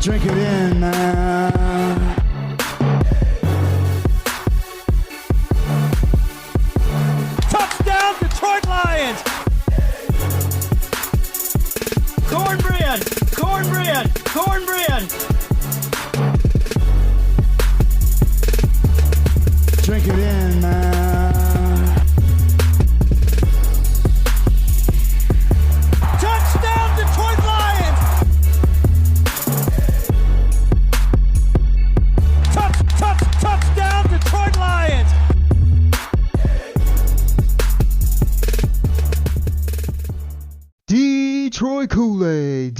Drink it in, man. Touchdown, Detroit Lions! Cornbread! Cornbread! Cornbread! Drink it in, man. Touchdown, Detroit Lions! Touchdown, Detroit Lions! Detroit Koolaid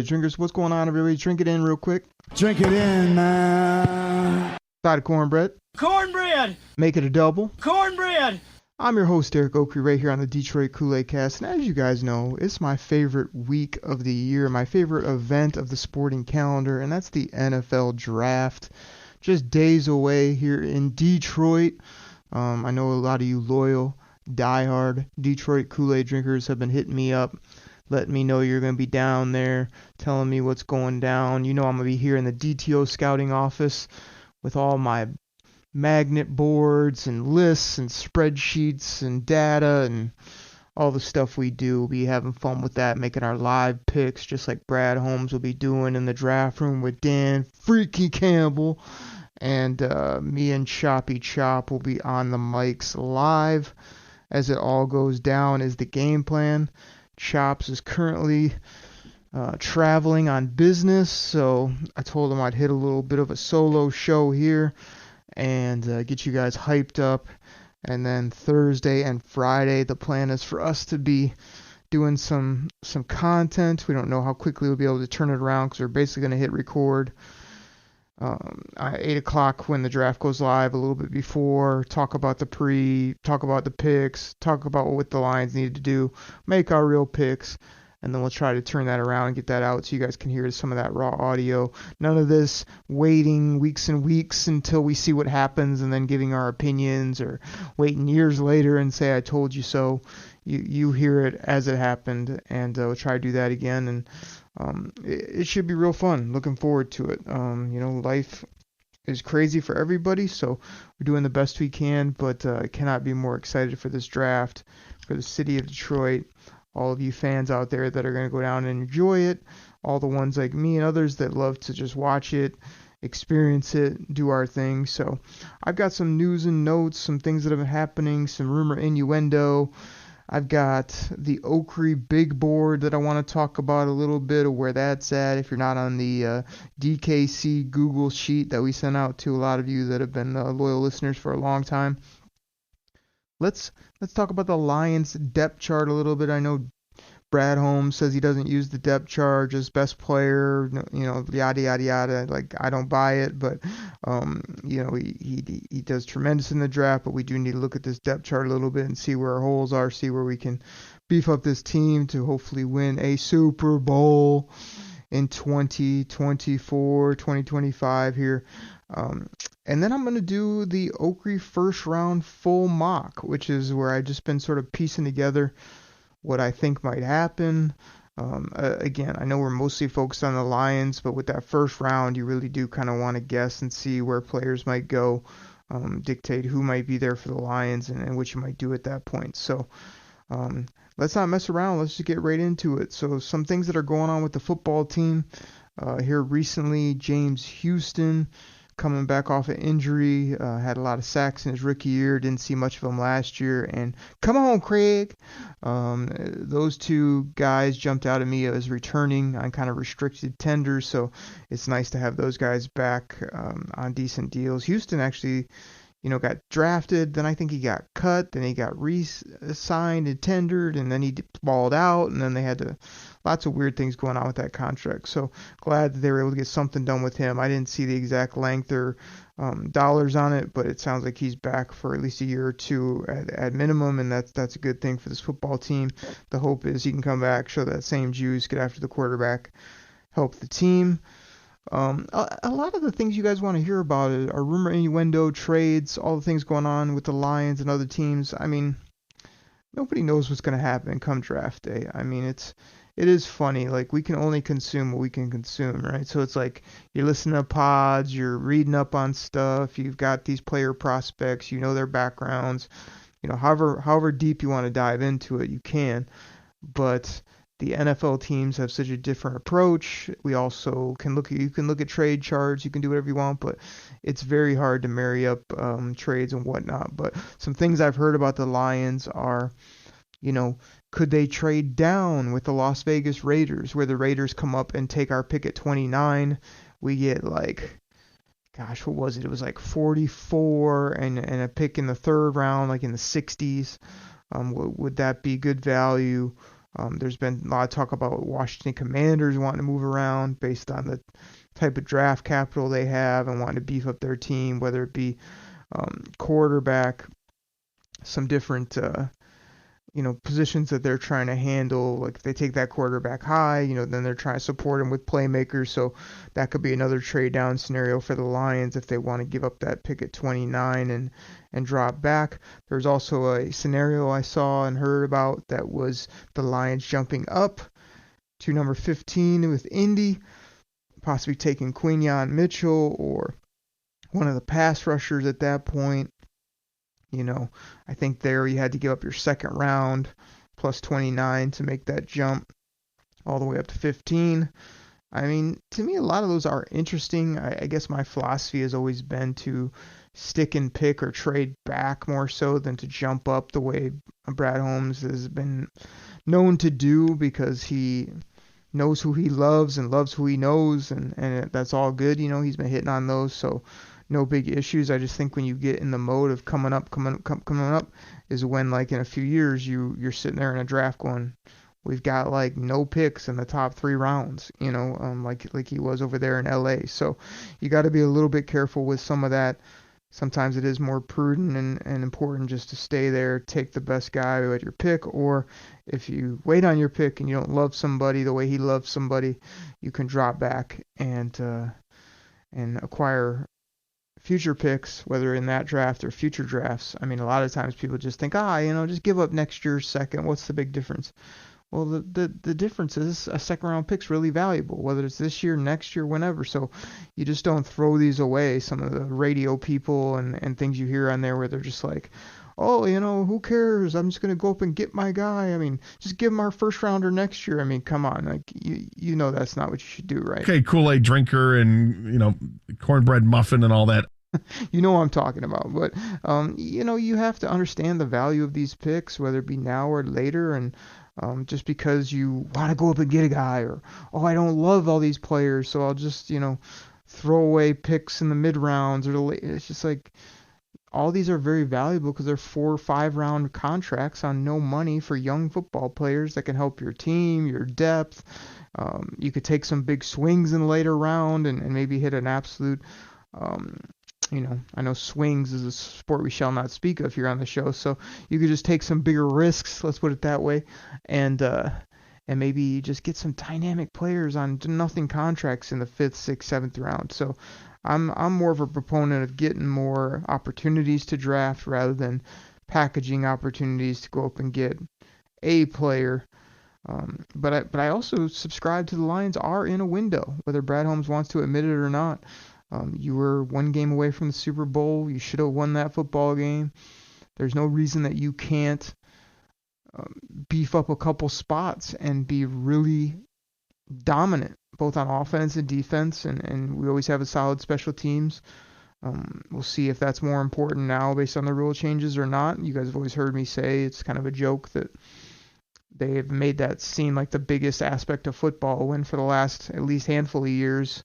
drinkers, what's going on, everybody? Drink it in real quick. Drink it in, man. Side of cornbread. Cornbread! Make it a double. Cornbread! I'm your host, Derek Oakley, right here on the Detroit Koolaid Cast. And as you guys know, it's my favorite week of the year, my favorite event of the sporting calendar, and that's the NFL Draft. Just days away here in Detroit. I know a lot of you loyal, diehard Detroit Koolaid drinkers have been hitting me up, letting me know you're going to be down there, telling me what's going down. You know I'm going to be here in the DTO scouting office with all my magnet boards and lists and spreadsheets and data and all the stuff we do. We'll be having fun with that, making our live picks just like Brad Holmes will be doing in the draft room with Dan Freaky Campbell. And me and Choppy Chop will be on the mics live as it all goes down is the game plan. Chops is currently traveling on business, so I told him I'd hit a little bit of a solo show here and get you guys hyped up. And then Thursday and Friday, the plan is for us to be doing some content. We don't know how quickly we'll be able to turn it around because we're basically going to hit record 8 o'clock when the draft goes live, a little bit before, talk about the picks, talk about what the Lions need to do, make our real picks, and then we'll try to turn that around and get that out so you guys can hear some of that raw audio. None of this waiting weeks and weeks until we see what happens and then giving our opinions, or waiting years later and say I told you so. You hear it as it happened, and we'll try to do that again, and it should be real fun. Looking forward to it. Life is crazy for everybody, so we're doing the best we can, but I cannot be more excited for this draft, for the city of Detroit, all of you fans out there that are going to go down and enjoy it, all the ones like me and others that love to just watch it, experience it, do our thing. So I've got some news and notes, some things that have been happening, some rumor innuendo. I've got the Oakley big board that I want to talk about a little bit of where that's at. If you're not on the DKC Google sheet that we sent out to a lot of you that have been loyal listeners for a long time. Let's talk about the Lions depth chart a little bit. I know Brad Holmes says he doesn't use the depth chart as best player, yada, yada, yada. Like, I don't buy it, but, he does tremendous in the draft, but we do need to look at this depth chart a little bit and see where our holes are, see where we can beef up this team to hopefully win a Super Bowl in 2024, 2025 here. And then I'm going to do the Oakley first round full mock, which is where I've just been sort of piecing together what I think might happen. Again, I know we're mostly focused on the Lions, but with that first round, you really do kind of want to guess and see where players might go, dictate who might be there for the Lions and what you might do at that point. So let's not mess around. Let's just get right into it. So some things that are going on with the football team here recently. James Houston coming back off an injury, had a lot of sacks in his rookie year, didn't see much of him last year, and come on, Craig. Those two guys jumped out at me as returning on kind of restricted tenders, so it's nice to have those guys back on decent deals. Houston actually, got drafted, then I think he got cut, then he got re-signed and tendered, and then he balled out, and then they had lots of weird things going on with that contract. So glad that they were able to get something done with him. I didn't see the exact length or dollars on it, but it sounds like he's back for at least a year or two at minimum, and that's a good thing for this football team. The hope is he can come back, show that same juice, get after the quarterback, help the team. A lot of the things you guys want to hear about are rumor, innuendo, trades, all the things going on with the Lions and other teams. I mean, nobody knows what's going to happen come draft day. I mean, it is funny. Like, we can only consume what we can consume, right? So it's like you're listening to pods, you're reading up on stuff, you've got these player prospects, you know their backgrounds, however deep you want to dive into it, you can. But the NFL teams have such a different approach. We also you can look at trade charts, you can do whatever you want, but it's very hard to marry up trades and whatnot. But some things I've heard about the Lions are, could they trade down with the Las Vegas Raiders, where the Raiders come up and take our pick at 29? We get like, gosh, what was it? It was like 44 and a pick in the third round, like in the 60s. Would that be good value? There's been a lot of talk about Washington Commanders wanting to move around based on the type of draft capital they have and wanting to beef up their team, whether it be quarterback, some different positions that they're trying to handle. Like if they take that quarterback high, then they're trying to support him with playmakers. So that could be another trade down scenario for the Lions if they want to give up that pick at 29 and drop back. There's also a scenario I saw and heard about that was the Lions jumping up to number 15 with Indy, possibly taking Quinyon Mitchell or one of the pass rushers at that point. I think there you had to give up your second round plus 29 to make that jump all the way up to 15. I mean, to me, a lot of those are interesting. I guess my philosophy has always been to stick and pick or trade back more so than to jump up the way Brad Holmes has been known to do, because he knows who he loves and loves who he knows, and that's all good. He's been hitting on those, so no big issues. I just think when you get in the mode of coming up is when, like, in a few years you're sitting there in a draft going, we've got like no picks in the top 3 rounds, like he was over there in LA. So you got to be a little bit careful with some of that. Sometimes it is more prudent and important just to stay there, take the best guy at your pick, or if you wait on your pick and you don't love somebody the way he loves somebody, you can drop back and acquire future picks, whether in that draft or future drafts. I mean, a lot of times people just think, just give up next year's second. What's the big difference? Well, the difference is a second round pick's really valuable, whether it's this year, next year, whenever. So you just don't throw these away. Some of the radio people and things you hear on there where they're just like, oh, who cares? I'm just going to go up and get my guy. I mean, just give him our first rounder next year. I mean, come on. Like, that's not what you should do, right? Okay, Kool-Aid drinker and, cornbread muffin and all that. You know what I'm talking about. But, you have to understand the value of these picks, whether it be now or later. And just because you want to go up and get a guy, or, I don't love all these players, so I'll just, throw away picks in the mid rounds or the late. It's just like, all these are very valuable because they're 4 or 5 round contracts on no money for young football players that can help your team, your depth. You could take some big swings in the later round and maybe hit an absolute, I know swings is a sport we shall not speak of here on the show, so you could just take some bigger risks, let's put it that way, and maybe just get some dynamic players on nothing contracts in the 5th, 6th, 7th round. So I'm more of a proponent of getting more opportunities to draft rather than packaging opportunities to go up and get a player. But I also subscribe to the Lions are in a window, whether Brad Holmes wants to admit it or not. You were 1 game away from the Super Bowl. You should have won that football game. There's no reason that you can't beef up a couple spots and be really dominant, both on offense and defense, and we always have a solid special teams. We'll see if that's more important now based on the rule changes or not. You guys have always heard me say it's kind of a joke that they have made that seem like the biggest aspect of football, when for the last at least handful of years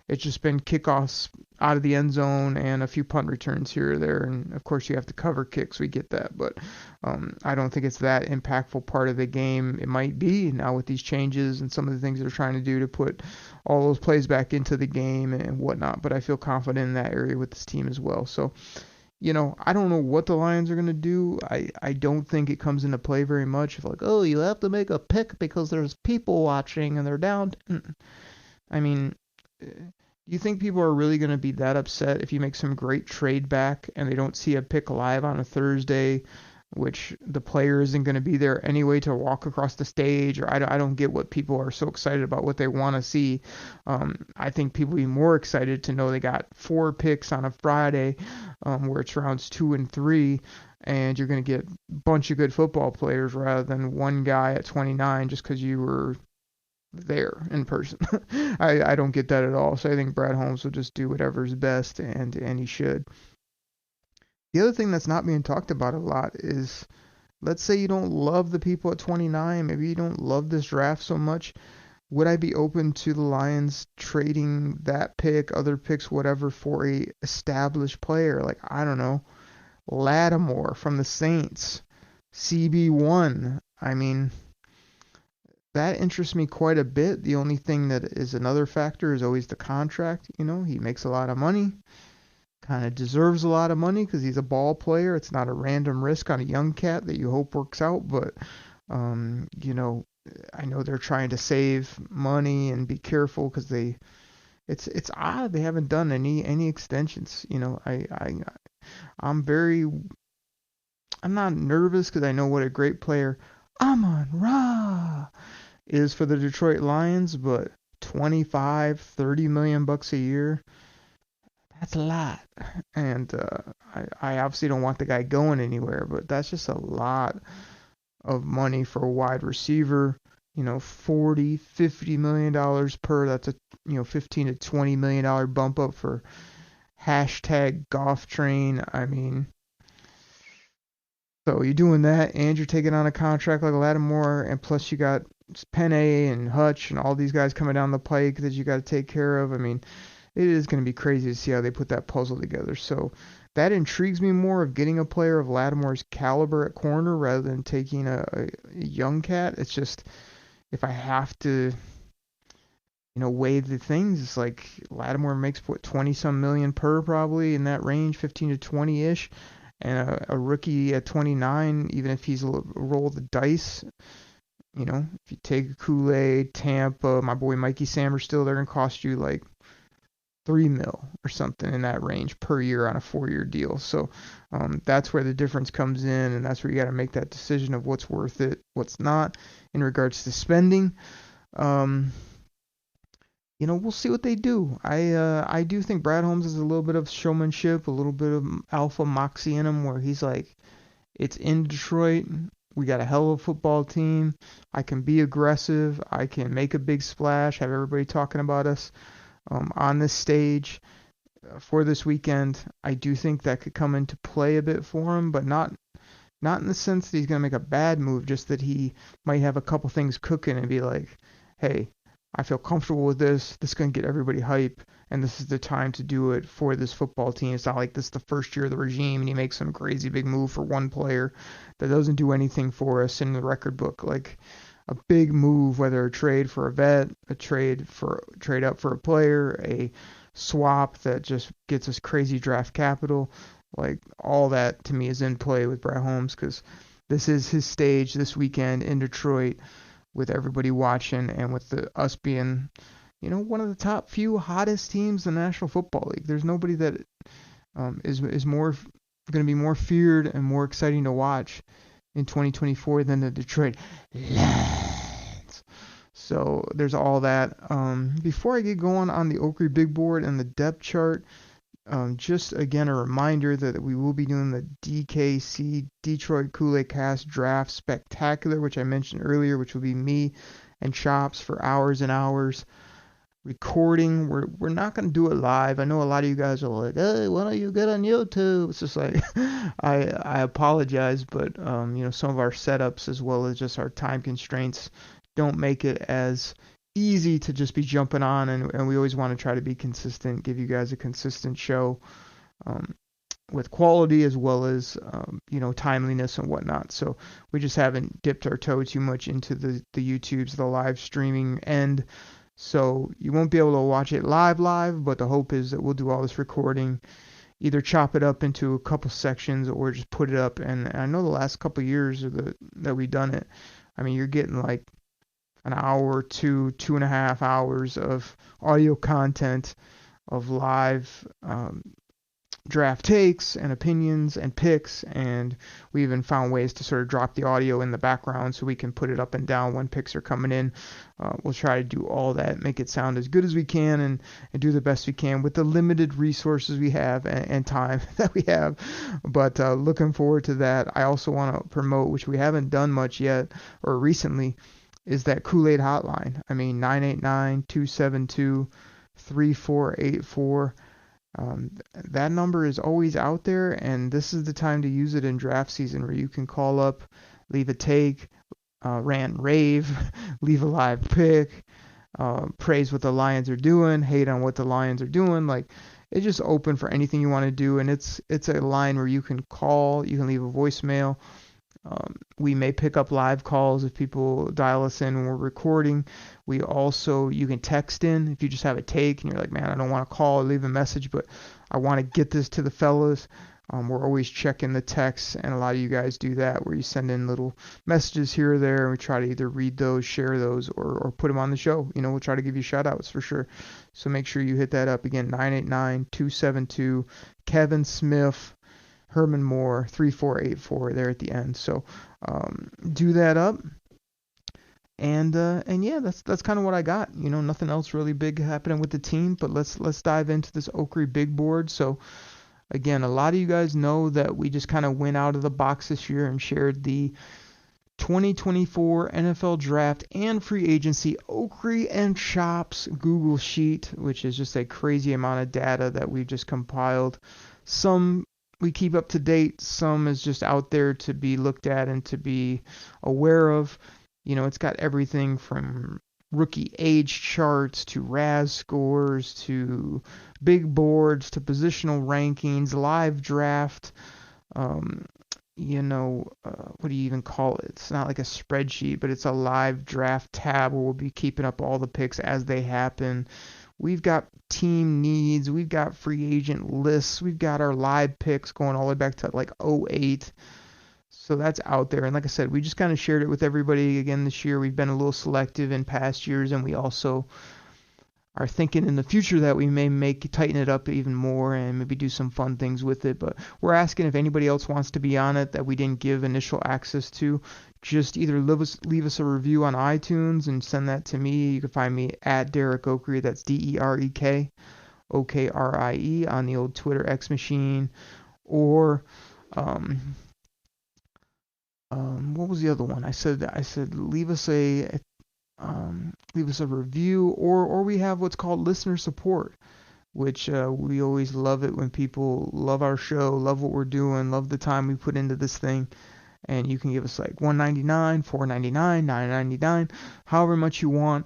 it's just been kickoffs out of the end zone and a few punt returns here or there. And of course you have to cover kicks. We get that. But I don't think it's that impactful part of the game. It might be now with these changes and some of the things they're trying to do to put all those plays back into the game and whatnot. But I feel confident in that area with this team as well. So, I don't know what the Lions are going to do. I don't think it comes into play very much. If you have to make a pick because there's people watching and they're down. I mean, do you think people are really going to be that upset if you make some great trade back and they don't see a pick live on a Thursday which the player isn't going to be there anyway to walk across the stage, or I don't get what people are so excited about, what they want to see. I think people will be more excited to know they got 4 picks on a Friday, where it's rounds 2 and 3, and you're going to get a bunch of good football players rather than one guy at 29 just because you were there in person. I don't get that at all. So I think Brad Holmes will just do whatever's best, and he should. The other thing that's not being talked about a lot is, let's say you don't love the people at 29, maybe you don't love this draft so much. Would I be open to the Lions trading that pick, other picks, whatever, for a established player? Like, I don't know, Lattimore from the Saints, CB1. I mean, that interests me quite a bit. The only thing that is another factor is always the contract. You know, he makes a lot of money, kind of deserves a lot of money because he's a ball player. It's not a random risk on a young cat that you hope works out, but you know, I know they're trying to save money and be careful because it's odd they haven't done any extensions. You know, I'm not nervous because I know what a great player Amon-Ra is for the Detroit Lions, but 25-30 million bucks a year, that's a lot. And I obviously don't want the guy going anywhere, but that's just a lot of money for a wide receiver. You know, $40-50 million per. That's a $15 to $20 million bump up for hashtag golf train. I mean, so you're doing that, and you're taking on a contract like Lattimore, and plus you got Penne and Hutch and all these guys coming down the pike that you got to take care of. I mean, it is going to be crazy to see how they put that puzzle together. So that intrigues me more of getting a player of Lattimore's caliber at corner rather than taking a young cat. It's just, if I have to, weigh the things, it's like Lattimore makes 20-some million per, probably in that range, 15 to 20-ish. And a rookie at 29, even if he's a roll of the dice, if you take Koolaid, Tampa, my boy Mikey Samerstill, they're going to cost you like $3 million or something in that range per year on a 4-year deal. So that's where the difference comes in, and that's where you got to make that decision of what's worth it, what's not, in regards to spending. We'll see what they do. I do think Brad Holmes has a little bit of showmanship, a little bit of alpha moxie in him, where he's like, it's in Detroit. We got a hell of a football team. I can be aggressive. I can make a big splash, have everybody talking about us on this stage for this weekend. I do think that could come into play a bit for him, but not in the sense that he's going to make a bad move, just that he might have a couple things cooking and be like, hey, I feel comfortable with this. This is going to get everybody hype, and this is the time to do it for this football team. It's not like this is the first year of the regime, and he makes some crazy big move for one player that doesn't do anything for us in the record book. Like a big move, whether a trade for a vet, a trade up for a player, a swap that just gets us crazy draft capital, like all that to me is in play with Brad Holmes, because this is his stage this weekend in Detroit, with everybody watching, and with us being, one of the top few hottest teams in the National Football League. There's nobody that is more going to be more feared and more exciting to watch in 2024 than the Detroit Lions. So there's all that. Before I get going on the Oakley Big Board and the depth chart, just again a reminder that we will be doing the DKC Detroit Koolaid Cast Draft Spectacular, which I mentioned earlier, which will be me and Chops for hours and hours recording. We're not going to do it live. I know a lot of you guys are like, hey, why don't you get on YouTube? It's just like, I apologize, but some of our setups, as well as just our time constraints, don't make it as easy to just be jumping on, and we always want to try to be consistent, give you guys a consistent show with quality, as well as timeliness and whatnot. So we just haven't dipped our toe too much into the YouTubes, the live streaming end, so you won't be able to watch it live, but the hope is that we'll do all this recording, either chop it up into a couple sections or just put it up. And I know the last couple years that we've done it, I mean, you're getting like an hour to 2.5 hours of audio content of live draft takes and opinions and picks, and we even found ways to sort of drop the audio in the background so we can put it up and down when picks are coming in. We'll try to do all that, make it sound as good as we can, and do the best we can with the limited resources we have and time that we have. But looking forward to that. I also want to promote, which we haven't done much yet or recently, is that Koolaid hotline. I mean, 989-272-3484. That number is always out there, and this is the time to use it in draft season, where you can call up, leave a take, rant and rave, leave a live pick, praise what the Lions are doing, hate on what the Lions are doing. Like, it's just open for anything you want to do, and it's a line where you can call, you can leave a voicemail. We may pick up live calls if people dial us in when we're recording. You can text in if you just have a take and you're like, man, I don't want to call or leave a message, but I want to get this to the fellas. We're always checking the texts, and a lot of you guys do that, where you send in little messages here or there, and we try to either read those, share those, or put them on the show. We'll try to give you shout outs for sure. So make sure you hit that up. Again, 989-272 Kevin Smith, Herman Moore, 3484 there at the end. So do that up. And yeah, that's kind of what I got. Nothing else really big happening with the team, but let's dive into this Oakery big board. So again, a lot of you guys know that we just kind of went out of the box this year and shared the 2024 NFL Draft and Free Agency Oakery and Chops Google Sheet, which is just a crazy amount of data that we've just compiled. Some we keep up to date, some is just out there to be looked at and to be aware of. It's got everything from rookie age charts to RAS scores to big boards to positional rankings, live draft. What do you even call it? It's not like a spreadsheet, but it's a live draft tab where we'll be keeping up all the picks as they happen. We've got team needs. We've got free agent lists. We've got our live picks going all the way back to like 2008. So that's out there. And like I said, we just kind of shared it with everybody again this year. We've been a little selective in past years, and we also are thinking in the future that we may tighten it up even more and maybe do some fun things with it. But we're asking if anybody else wants to be on it that we didn't give initial access to. Just either leave us a review on iTunes and send that to me. You can find me at Derek Oakery. That's DEREK OKRIE on the old Twitter X machine. Or what was the other one? I said leave us a review, or we have what's called listener support, which we always love it when people love our show, love what we're doing, love the time we put into this thing. And you can give us like $1.99, $4.99, $9.99, however much you want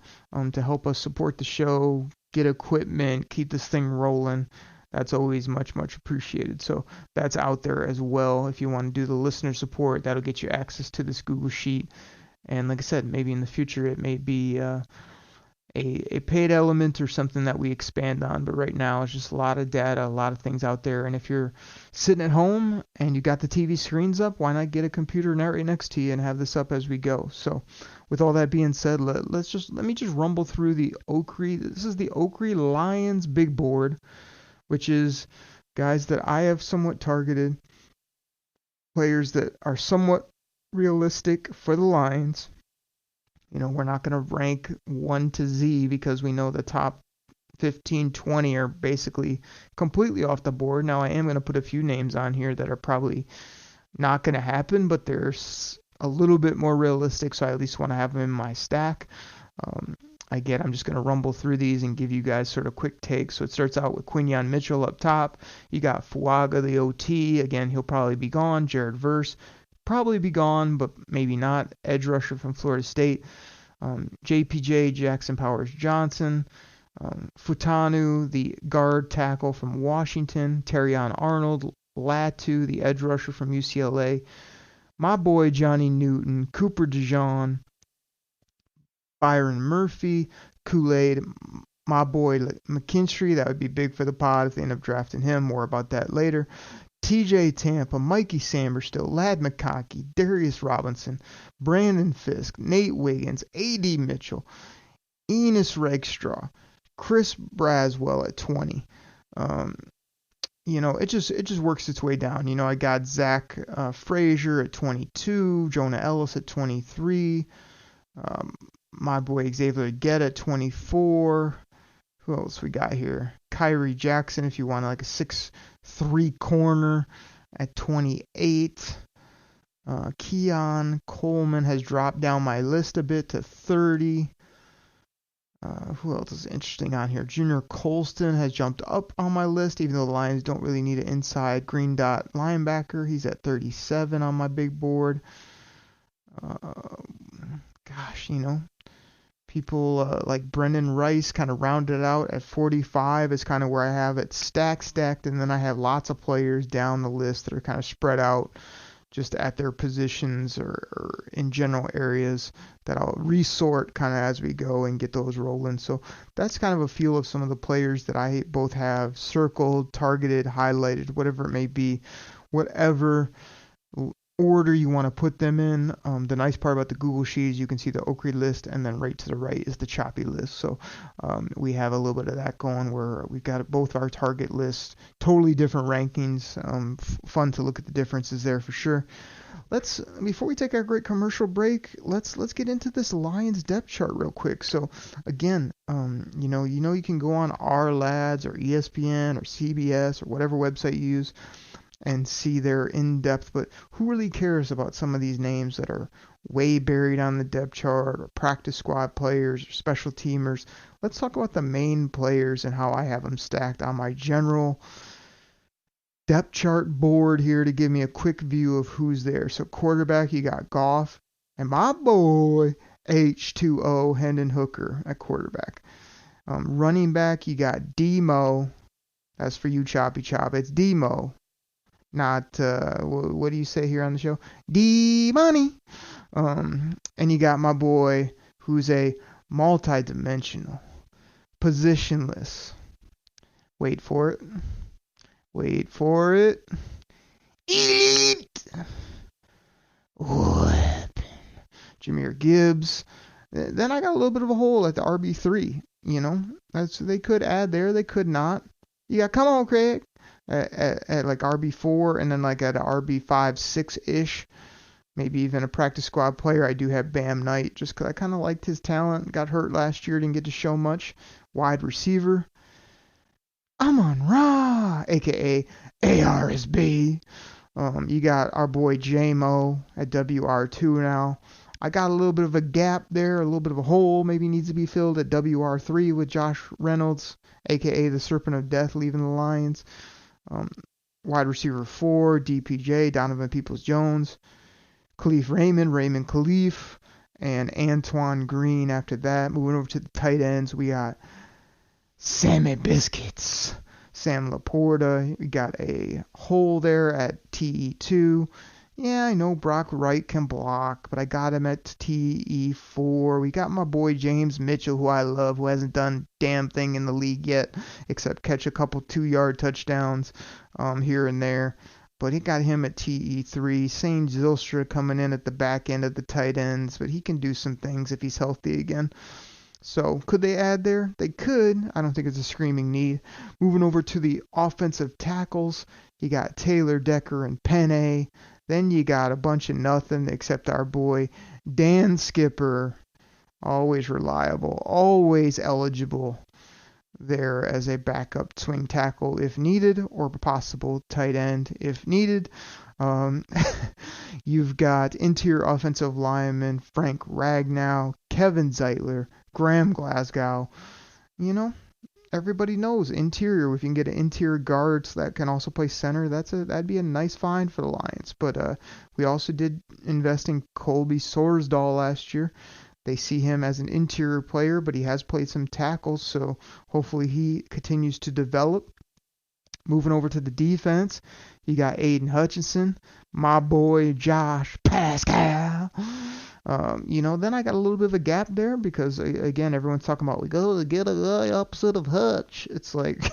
to help us support the show, get equipment, keep this thing rolling. That's always much, much appreciated. So that's out there as well. If you want to do the listener support, that'll get you access to this Google Sheet. And like I said, maybe in the future it may be a paid element or something that we expand on. But right now it's just a lot of data, a lot of things out there. And if you're sitting at home and you got the TV screens up, why not get a computer right next to you and have this up as we go? So with all that being said, let me just rumble through the Oakery. This is the Oakery Lions big board, which is guys that I have somewhat targeted, players that are somewhat realistic for the Lions. We're not going to rank 1 to Z because we know the top 15, 20 are basically completely off the board. Now, I am going to put a few names on here that are probably not going to happen, but they're a little bit more realistic, so I at least want to have them in my stack. Again, I'm just going to rumble through these and give you guys sort of quick takes. So it starts out with Quinyon Mitchell up top. You got Fuaga, the OT. Again, he'll probably be gone. Jared Verse, probably be gone, but maybe not. Edge rusher from Florida State. JPJ, Jackson Powers Johnson. Futanu, the guard tackle from Washington. Terrion Arnold. Latu, the edge rusher from UCLA. My boy Johnny Newton. Cooper DeJean. Byron Murphy, Kool-Aid, my boy McKinstry. That would be big for the pod if they end up drafting him. More about that later. TJ Tampa, Mikey Samberstill, Ladd McConkey, Darius Robinson, Brandon Fisk, Nate Wiggins, A.D. Mitchell, Enos Rakestraw, Chris Braswell at 20. it just works its way down. I got Zach Frazier at 22, Jonah Ellis at 23, my boy Xavier Get at 24. Who else we got here? Kyrie Jackson, if you want like a 6'3" corner, at 28. Keon Coleman has dropped down my list a bit to 30. Who else is interesting on here? Junior Colston has jumped up on my list, even though the Lions don't really need an inside green dot linebacker. He's at 37 on my big board. People like Brendan Rice kind of rounded out at 45 is kind of where I have it stacked, and then I have lots of players down the list that are kind of spread out just at their positions or in general areas that I'll resort kind of as we go and get those rolling. So that's kind of a feel of some of the players that I both have circled, targeted, highlighted, whatever it may be, whatever order you want to put them in. The nice part about the Google Sheet is you can see the Oak Creek list, and then right to the right is the choppy list. So we have a little bit of that going where we've got both our target lists, totally different rankings. Fun to look at the differences there for sure. Before we take our great commercial break, let's get into this Lions depth chart real quick. So again, you can go on our Lads or ESPN or CBS or whatever website you use and see their in-depth, but who really cares about some of these names that are way buried on the depth chart, or practice squad players or special teamers? Let's talk about the main players and how I have them stacked on my general depth chart board here to give me a quick view of who's there. So quarterback, you got Goff and my boy H2O Hendon Hooker at quarterback. Running back, you got Demo. That's for you, Choppy Chop. It's Demo. Not, what do you say here on the show? D-Money. And you got my boy, who's a multi-dimensional, positionless. Wait for it. Elite weapon. Jahmyr Gibbs. Then I got a little bit of a hole at the RB3. They could add there. They could not. You got, come on, Craig. At like RB4, and then like at a RB5, 6-ish, maybe even a practice squad player. I do have Bam Knight just because I kind of liked his talent. Got hurt last year, didn't get to show much. Wide receiver, Amon Ra, aka ARSB. You got our boy J-Mo at WR2 now. I got a little bit of a gap there, a little bit of a hole, maybe needs to be filled at WR3 with Josh Reynolds, aka the Serpent of Death, leaving the Lions. Wide receiver 4, DPJ, Donovan Peoples-Jones, Khalif Raymond Khalif, and Antoine Green after that. Moving over to the tight ends, we got Sammy Biscuits, Sam Laporta. We got a hole there at TE2. Yeah, I know Brock Wright can block, but I got him at TE4. We got my boy James Mitchell, who I love, who hasn't done damn thing in the league yet, except catch a couple 2-yard touchdowns here and there. But he got him at TE3. Sane Zylstra coming in at the back end of the tight ends, but he can do some things if he's healthy again. So could they add there? They could. I don't think it's a screaming need. Moving over to the offensive tackles, you got Taylor Decker and Penne. Then you got a bunch of nothing except our boy Dan Skipper. Always reliable, always eligible there as a backup swing tackle if needed, or possible tight end if needed. You've got interior offensive lineman Frank Ragnow, Kevin Zeitler, Graham Glasgow. Everybody knows interior. If you can get an interior guard that can also play center, that'd be a nice find for the Lions. But we also did invest in Colby Sorsdahl last year. They see him as an interior player, but he has played some tackles, so hopefully he continues to develop. Moving over to the defense, you got Aiden Hutchinson, my boy Josh Pascal. Then I got a little bit of a gap there because, again, everyone's talking about we go to get a guy opposite of Hutch. It's like,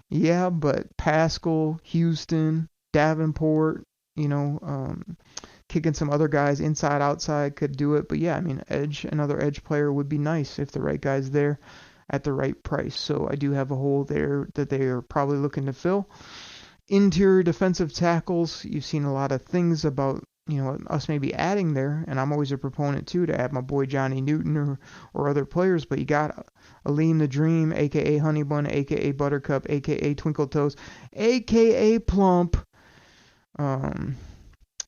yeah, but Pascal, Houston, Davenport, kicking some other guys inside, outside could do it. But, yeah, another edge player would be nice if the right guy's there at the right price. So I do have a hole there that they are probably looking to fill. interior defensive tackles, you've seen a lot of things about, us maybe adding there, and I'm always a proponent too to add my boy Johnny Newton or other players, but you got Aleem the Dream, aka Honey Bun, aka Buttercup, aka Twinkle Toes, aka Plump,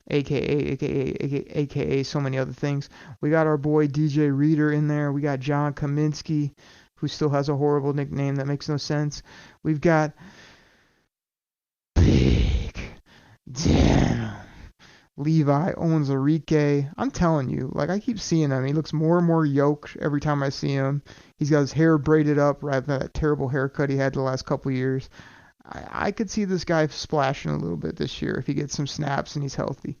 aka so many other things. We got our boy DJ Reader in there. We got John Kaminsky, who still has a horrible nickname that makes no sense. We've got Big Denim Levi Owens-Arike. I'm telling you, like, I keep seeing him. He looks more and more yoked every time I see him. He's got his hair braided up rather than that terrible haircut he had the last couple years. I could see this guy splashing a little bit this year if he gets some snaps and he's healthy.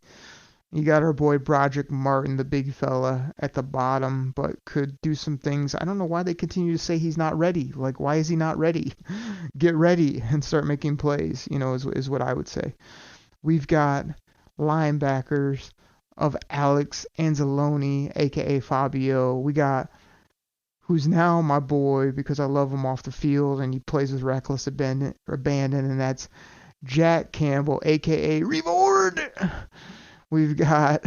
You got our boy Broderick Martin, the big fella, at the bottom, but could do some things. I don't know why they continue to say he's not ready. Like, why is he not ready? Get ready and start making plays, is what I would say. We've got linebackers of Alex Anzalone, a.k.a. Fabio. We got, who's now my boy because I love him off the field and he plays with reckless abandon, and that's Jack Campbell, a.k.a. Reward. We've got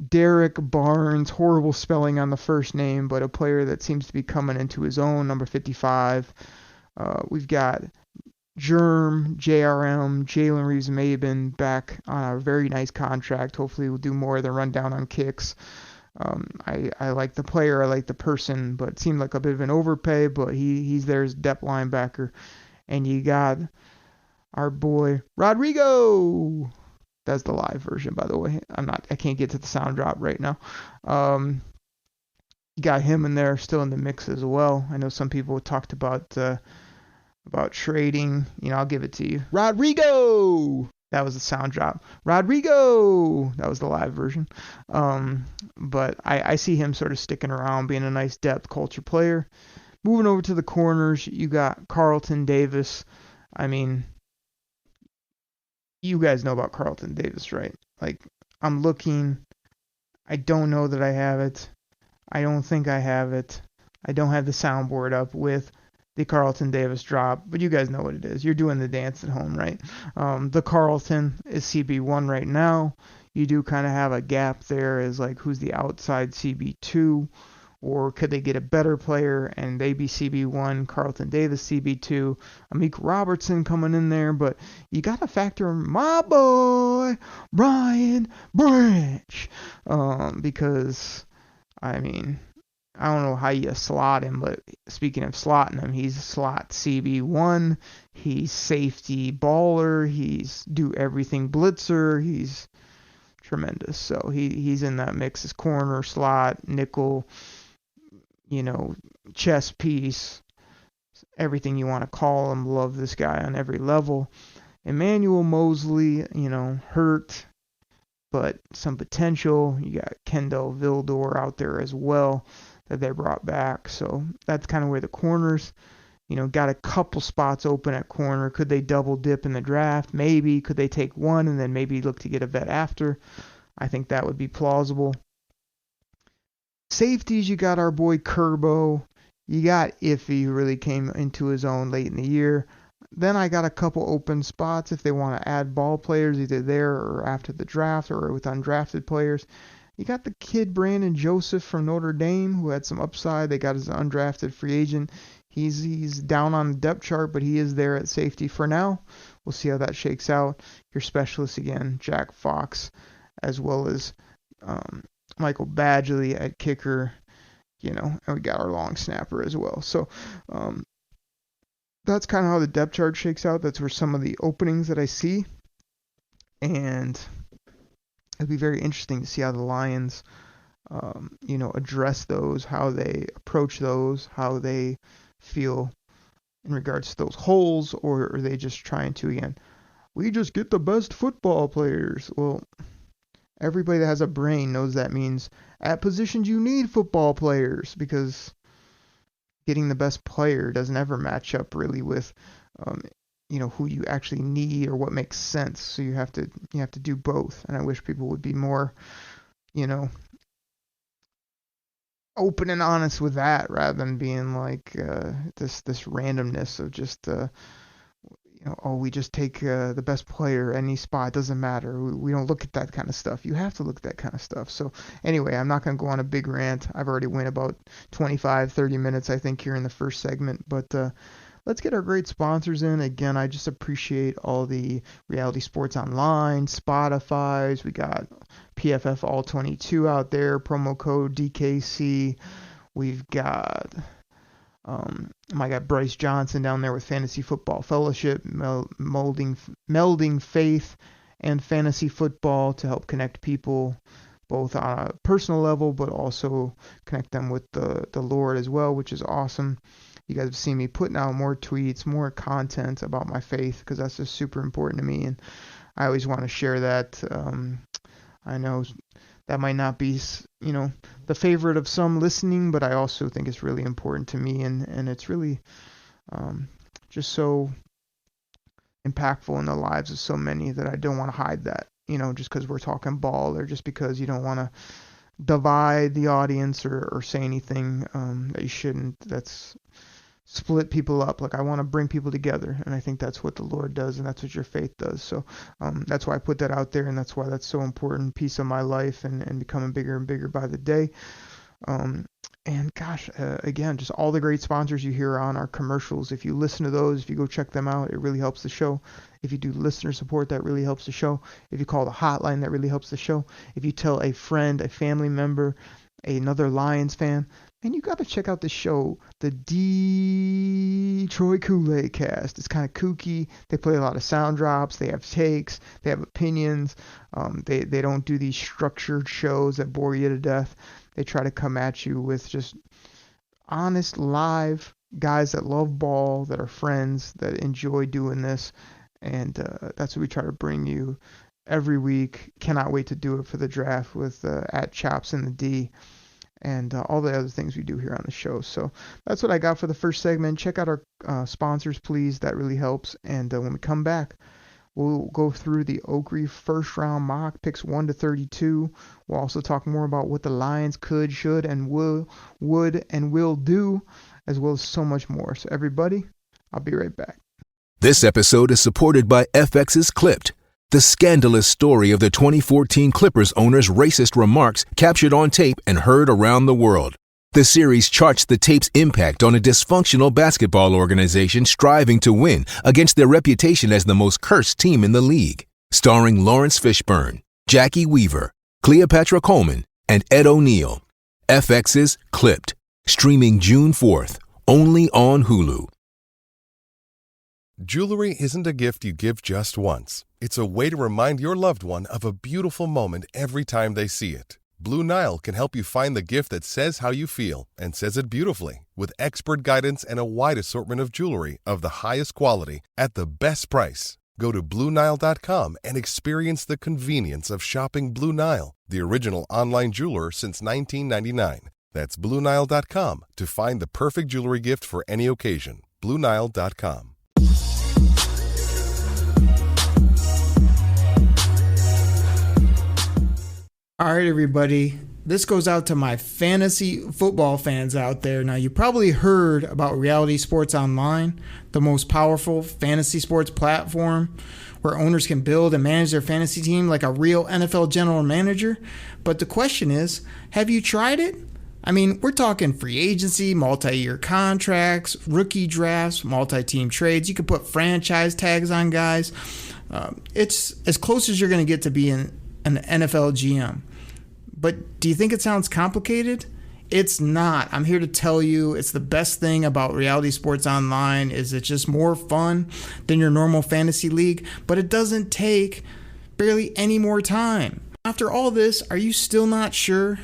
Derek Barnes, horrible spelling on the first name, but a player that seems to be coming into his own, number 55. We've got JRM, Jalen Reeves-Maben back on a very nice contract. Hopefully we'll do more than run down on kicks. I like the player, I like the person, but it seemed like a bit of an overpay, but he's there as depth linebacker. And you got our boy Rodrigo. That's the live version, by the way. I can't get to the sound drop right now. You got him in there, still in the mix as well. I know some people talked about trading. I'll give it to you. Rodrigo! That was the sound drop. Rodrigo! That was the live version. But I see him sort of sticking around, being a nice depth culture player. Moving over to the corners, you got Carlton Davis. I mean, you guys know about Carlton Davis, right? Like, I'm looking. I don't know that I have it. I don't think I have it. I don't have the soundboard up with the Carlton Davis drop, but you guys know what it is. You're doing the dance at home, right? The Carlton is CB1 right now. You do kind of have a gap there as like who's the outside CB2, or could they get a better player and they be CB1, Carlton Davis CB2, Amik Robertson coming in there, but you got to factor in my boy Brian Branch, because I mean, I don't know how you slot him, but speaking of slotting him, he's slot CB1, he's safety baller, he's do everything blitzer, he's tremendous. So he's in that mix as corner, slot, nickel, chess piece, everything you want to call him. Love this guy on every level. Emmanuel Mosley, hurt, but some potential. You got Kendall Vildor out there as well that they brought back. So that's kind of where the corners, got a couple spots open at corner. Could they double dip in the draft? Maybe. Could they take one and then maybe look to get a vet after? I think that would be plausible. Safeties, you got our boy Kerbo. You got Iffy, who really came into his own late in the year. Then I got a couple open spots if they want to add ball players either there or after the draft or with undrafted players. You got the kid Brandon Joseph from Notre Dame who had some upside. They got his undrafted free agent. He's down on the depth chart, but he is there at safety for now. We'll see how that shakes out. Your specialist again, Jack Fox, as well as Michael Badgley at kicker, and we got our long snapper as well. So that's kind of how the depth chart shakes out. That's where some of the openings that I see. And it'll be very interesting to see how the Lions, address those, how they approach those, how they feel in regards to those holes, or are they just trying to, again, we just get the best football players. Well, everybody that has a brain knows that means at positions you need football players, because getting the best player doesn't ever match up really with, who you actually need or what makes sense. So you have to do both. And I wish people would be more, open and honest with that rather than being like this randomness of just oh, we just take the best player, any spot, doesn't matter. We don't look at that kind of stuff. You have to look at that kind of stuff. So anyway, I'm not going to go on a big rant. I've already went about 25, 30 minutes, I think, here in the first segment. But let's get our great sponsors in. Again, I just appreciate all the Reality Sports Online, Spotify's. We got PFF All 22 out there, promo code DKC. We've got... I got Bryce Johnson down there with Fantasy Football Fellowship, melding faith and fantasy football to help connect people both on a personal level, but also connect them with the Lord as well, which is awesome. You guys have seen me putting out more tweets, more content about my faith, because that's just super important to me, and I always want to share that. I know that might not be, the favorite of some listening, but I also think it's really important to me, and it's really just so impactful in the lives of so many that I don't want to hide that, just because we're talking ball, or just because you don't want to divide the audience or say anything that you shouldn't. That's split people up. Like, I want to bring people together, and I think that's what the Lord does, and that's what your faith does. So that's why I put that out there, and that's why that's so important piece of my life, and becoming bigger and bigger by the day. And gosh, again, just all the great sponsors you hear on our commercials. If you listen to those, if you go check them out, it really helps the show. If you do listener support, that really helps the show. If you call the hotline, that really helps the show. If you tell a friend, a family member, another Lions fan, and you got to check out the show, the Detroit Koolaid Cast. It's kind of kooky. They play a lot of sound drops. They have takes. They have opinions. They don't do these structured shows that bore you to death. They try to come at you with just honest, live guys that love ball, that are friends, that enjoy doing this. And that's what we try to bring you every week. Cannot wait to do it for the draft with at Chops in the D. And all the other things we do here on the show. So that's what I got for the first segment. Check out our sponsors, please. That really helps. And when we come back, we'll go through the Oakley first round mock picks 1 to 32. We'll also talk more about what the Lions could, should, and would and will do, as well as so much more. So everybody, I'll be right back. This episode is supported by FX's Clipped, the scandalous story of the 2014 Clippers owner's racist remarks captured on tape and heard around the world. The series charts the tape's impact on a dysfunctional basketball organization striving to win against their reputation as the most cursed team in the league. Starring Lawrence Fishburne, Jackie Weaver, Cleopatra Coleman, and Ed O'Neill. FX's Clipped, streaming June 4th, only on Hulu. Jewelry isn't a gift you give just once. It's a way to remind your loved one of a beautiful moment every time they see it. Blue Nile can help you find the gift that says how you feel and says it beautifully, with expert guidance and a wide assortment of jewelry of the highest quality at the best price. Go to BlueNile.com and experience the convenience of shopping Blue Nile, the original online jeweler since 1999. That's BlueNile.com to find the perfect jewelry gift for any occasion. BlueNile.com. All right, everybody. This goes out to my fantasy football fans out there. Now, you probably heard about Reality Sports Online, the most powerful fantasy sports platform where owners can build and manage their fantasy team like a real NFL general manager. But the question is, have you tried it? I mean, we're talking free agency, multi-year contracts, rookie drafts, multi-team trades. You can put franchise tags on guys. It's as close as you're going to get to being an NFL GM. But do you think it sounds complicated? It's not. I'm here to tell you it's the best thing about Reality Sports Online is it's just more fun than your normal fantasy league, but it doesn't take barely any more time. After all this, are you still not sure?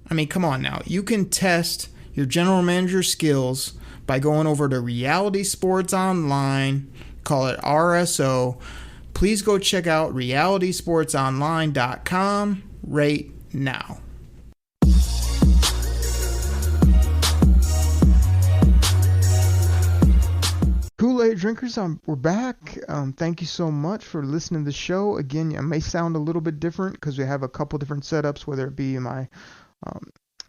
I mean, come on now. You can test your general manager skills by going over to Reality Sports Online, call it RSO. Please go check out realitysportsonline.com right now. Kool-Aid drinkers, we're back. Thank you so much for listening to the show. Again, it may sound a little bit different because we have a couple different setups, whether it be my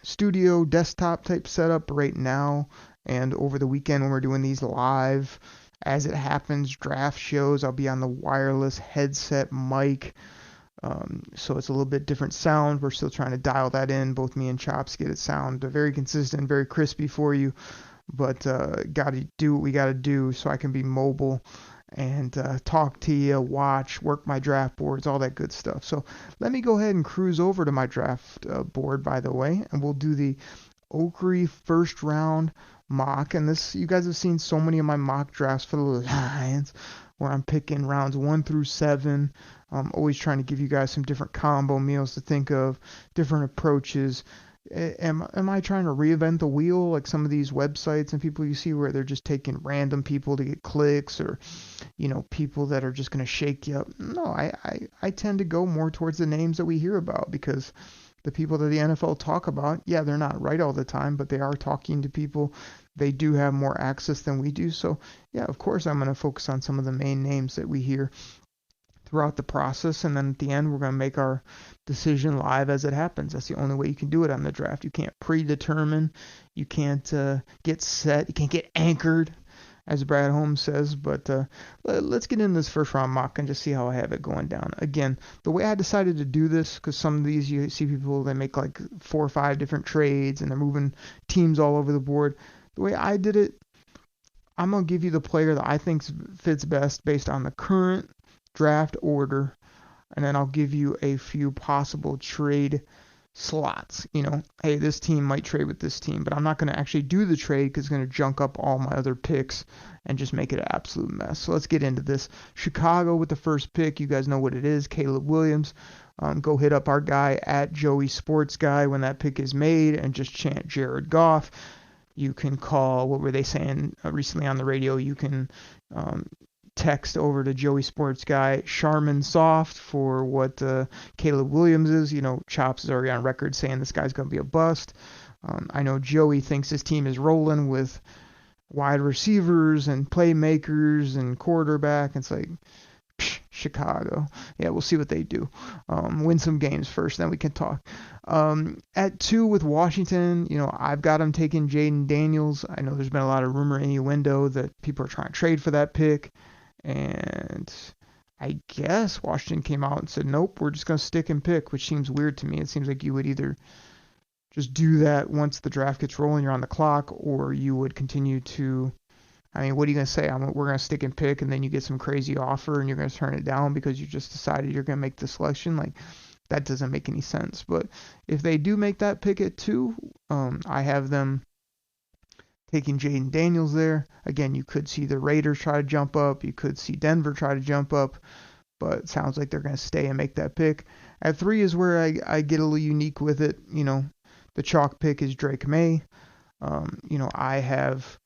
studio desktop type setup right now and over the weekend when we're doing these live as it happens, draft shows, I'll be on the wireless headset mic. So it's a little bit different sound. We're still trying to dial that in. Both me and Chops get it sound very consistent, very crispy for you. But got to do what we got to do so I can be mobile and talk to you, watch, work my draft boards, all that good stuff. So let me go ahead and cruise over to my draft board, by the way, and we'll do the Oakery first round mock. And this, you guys have seen so many of my mock drafts for the Lions where I'm picking rounds 1 through 7. I'm always trying to give you guys some different combo meals to think of, different approaches. Am I trying to reinvent the wheel like some of these websites and people you see where they're just taking random people to get clicks, or people that are just going to shake you up? No, I tend to go more towards the names that we hear about, because the people that the NFL talk about, yeah, they're not right all the time, but they are talking to people. They do have more access than we do. So yeah, of course I'm going to focus on some of the main names that we hear throughout the process, and then at the end we're going to make our decision live as it happens. That's the only way you can do it on the draft. You can't predetermine, you can't get set, you can't get anchored, as Brad Holmes says. But let's get in this first round mock and just see how I have it going down. Again, the way I decided to do this, because some of these you see people, they make like 4 or 5 different trades and they're moving teams all over the board. The way I did it, I'm going to give you the player that I think fits best based on the current draft order, and then I'll give you a few possible trade slots. Hey, this team might trade with this team, but I'm not going to actually do the trade because it's going to junk up all my other picks and just make it an absolute mess. So let's get into this. Chicago with the first pick. You guys know what it is. Caleb Williams. Go hit up our guy at Joey Sports Guy when that pick is made and just chant Jared Goff. You can call, what were they saying recently on the radio? You can text over to Joey Sports Guy Charmin Soft for what Caleb Williams is. Chops is already on record saying this guy's going to be a bust. I know Joey thinks his team is rolling with wide receivers and playmakers and quarterback. It's like, Chicago. Yeah, we'll see what they do. Win some games first, then we can talk. At 2 with Washington, I've got him taking Jaden Daniels. I know there's been a lot of rumor innuendo that people are trying to trade for that pick. And I guess Washington came out and said, nope, we're just going to stick and pick, which seems weird to me. It seems like you would either just do that once the draft gets rolling, you're on the clock, or you would continue to, what are you going to say? We're going to stick and pick, and then you get some crazy offer and you're going to turn it down because you just decided you're going to make the selection. Like, that doesn't make any sense. But if they do make that pick at 2, I have them taking Jaden Daniels there. Again, you could see the Raiders try to jump up. You could see Denver try to jump up. But it sounds like they're going to stay and make that pick. At 3 is where I get a little unique with it. The chalk pick is Drake May. I have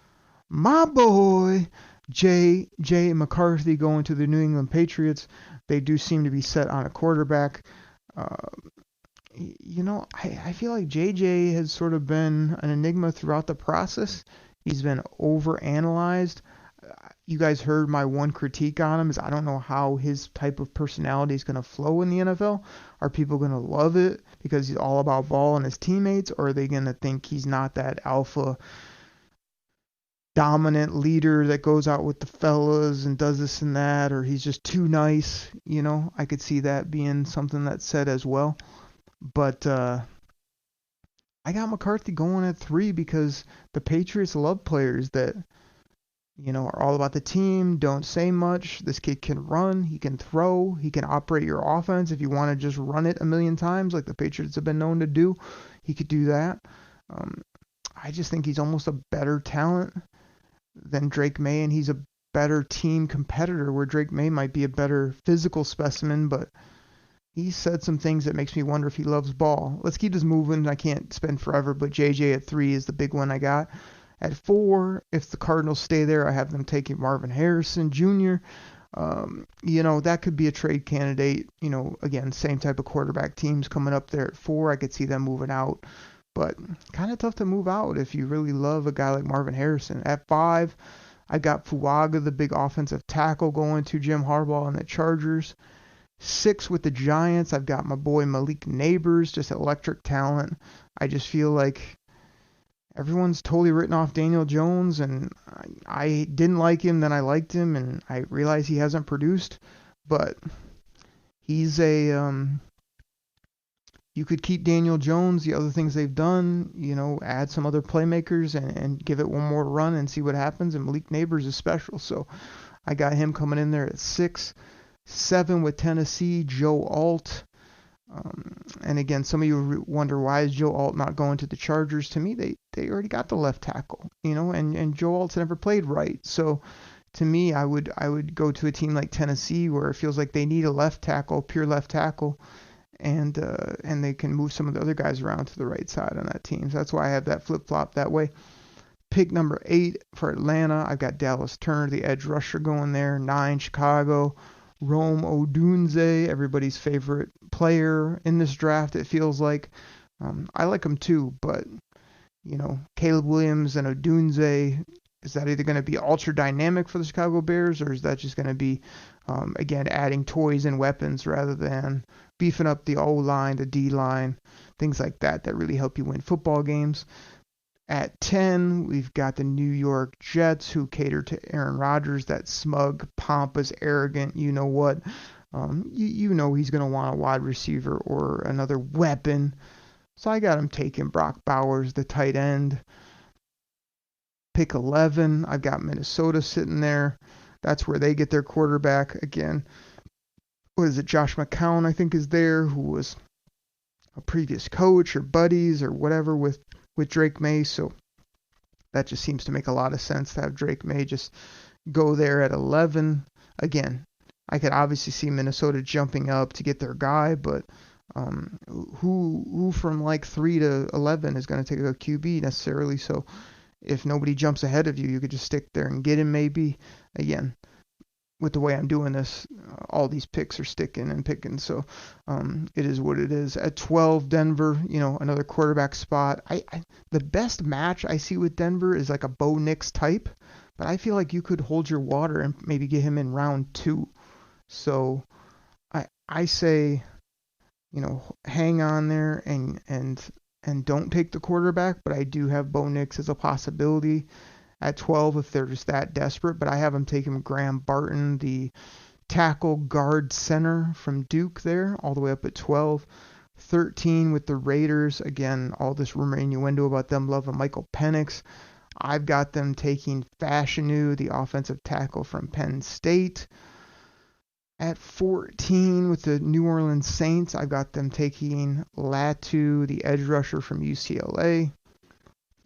my boy J. McCarthy going to the New England Patriots. They do seem to be set on a quarterback. I feel like JJ has sort of been an enigma throughout the process. He's been overanalyzed. You guys heard my one critique on him is I don't know how his type of personality is going to flow in the NFL. Are people going to love it because he's all about ball and his teammates, or are they going to think he's not that alpha dominant leader that goes out with the fellas and does this and that, or he's just too nice? I could see that being something that's said as well. But I got McCarthy going at 3 because the Patriots love players that, are all about the team, don't say much. This kid can run, he can throw, he can operate your offense. If you want to just run it a million times like the Patriots have been known to do, he could do that. I just think he's almost a better talent than Drake May, and he's a better team competitor, where Drake May might be a better physical specimen, but he said some things that makes me wonder if he loves ball. Let's keep this moving. I can't spend forever, but JJ at 3 is the big one I got. At 4, if the Cardinals stay there, I have them taking Marvin Harrison Jr. That could be a trade candidate. Again, same type of quarterback teams coming up there at 4. I could see them moving out, but kind of tough to move out if you really love a guy like Marvin Harrison. At 5, I got Fuaga, the big offensive tackle, going to Jim Harbaugh and the Chargers. 6 with the Giants, I've got my boy Malik Neighbors, just electric talent. I just feel like everyone's totally written off Daniel Jones, and I didn't like him, then I liked him, and I realize he hasn't produced, but he's you could keep Daniel Jones, the other things they've done, add some other playmakers and give it one more run and see what happens, and Malik Neighbors is special, so I got him coming in there at 6. 7 with Tennessee, Joe Alt. And again, some of you wonder, why is Joe Alt not going to the Chargers? To me, they already got the left tackle, and Joe Alt's never played right. So to me, I would go to a team like Tennessee where it feels like they need a left tackle, pure left tackle, and they can move some of the other guys around to the right side on that team. So that's why I have that flip-flop that way. Pick number 8 for Atlanta, I've got Dallas Turner, the edge rusher, going there. 9, Chicago, Rome Odunze, everybody's favorite player in this draft, it feels like. I like him too, but, Caleb Williams and Odunze, is that either going to be ultra dynamic for the Chicago Bears, or is that just going to be, again, adding toys and weapons rather than beefing up the O-line, the D-line, things like that really help you win football games? At 10, we've got the New York Jets, who cater to Aaron Rodgers, that smug, pompous, arrogant, you-know-what. He's going to want a wide receiver or another weapon. So I got him taking Brock Bowers, the tight end. Pick 11, I've got Minnesota sitting there. That's where they get their quarterback. Again, what is it, Josh McCown, I think, is there, who was a previous coach or buddies or whatever with Drake May, so that just seems to make a lot of sense to have Drake May just go there at 11. Again, I could obviously see Minnesota jumping up to get their guy, but who from like 3 to 11 is going to take a QB necessarily? So if nobody jumps ahead of you, you could just stick there and get him maybe. Again, with the way I'm doing this, all these picks are sticking and picking, so it is what it is. At 12, Denver, another quarterback spot. The best match I see with Denver is like a Bo Nix type, but I feel like you could hold your water and maybe get him in round 2. So I say, hang on there and don't take the quarterback, but I do have Bo Nix as a possibility at 12 if they're just that desperate, but I have them taking Graham Barton, the tackle guard center from Duke there, all the way up at 12. 13 with the Raiders. Again, all this rumor innuendo about them loving Michael Penix. I've got them taking Fashanu, the offensive tackle from Penn State. At 14 with the New Orleans Saints, I've got them taking Latu, the edge rusher from UCLA.